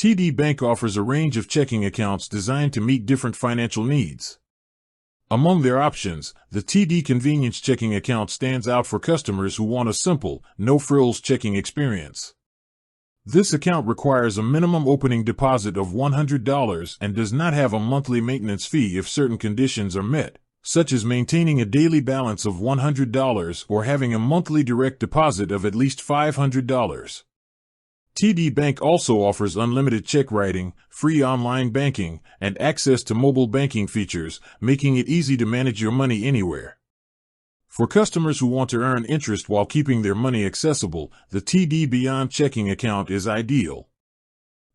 TD Bank offers a range of checking accounts designed to meet different financial needs. Among their options, the TD Convenience Checking Account stands out for customers who want a simple, no-frills checking experience. This account requires a minimum opening deposit of $100 and does not have a monthly maintenance fee if certain conditions are met, such as maintaining a daily balance of $100 or having a monthly direct deposit of at least $500. TD Bank also offers unlimited check writing, free online banking, and access to mobile banking features, making it easy to manage your money anywhere. For customers who want to earn interest while keeping their money accessible, the TD Beyond checking account is ideal.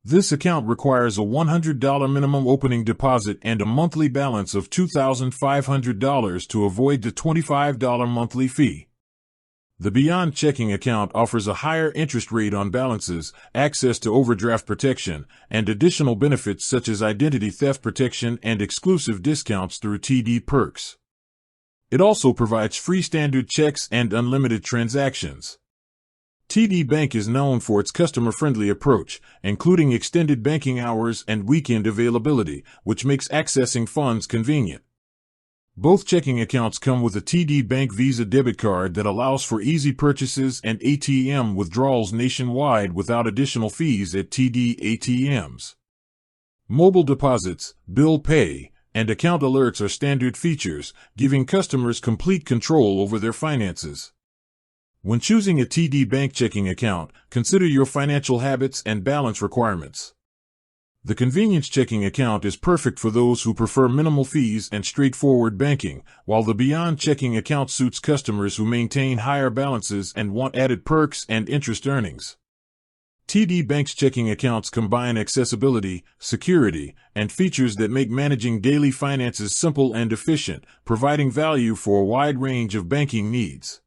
This account requires a $100 minimum opening deposit and a monthly balance of $2,500 to avoid the $25 monthly fee. The Beyond checking account offers a higher interest rate on balances, access to overdraft protection, and additional benefits such as identity theft protection and exclusive discounts through TD Perks. It also provides free standard checks and unlimited transactions. TD Bank is known for its customer-friendly approach, including extended banking hours and weekend availability, which makes accessing funds convenient. Both checking accounts come with a TD Bank Visa debit card that allows for easy purchases and ATM withdrawals nationwide without additional fees at TD ATMs. Mobile deposits, bill pay, and account alerts are standard features, giving customers complete control over their finances. When choosing a TD Bank checking account, consider your financial habits and balance requirements. The Convenience Checking Account is perfect for those who prefer minimal fees and straightforward banking, while the Beyond Checking Account suits customers who maintain higher balances and want added perks and interest earnings. TD Bank's checking accounts combine accessibility, security, and features that make managing daily finances simple and efficient, providing value for a wide range of banking needs.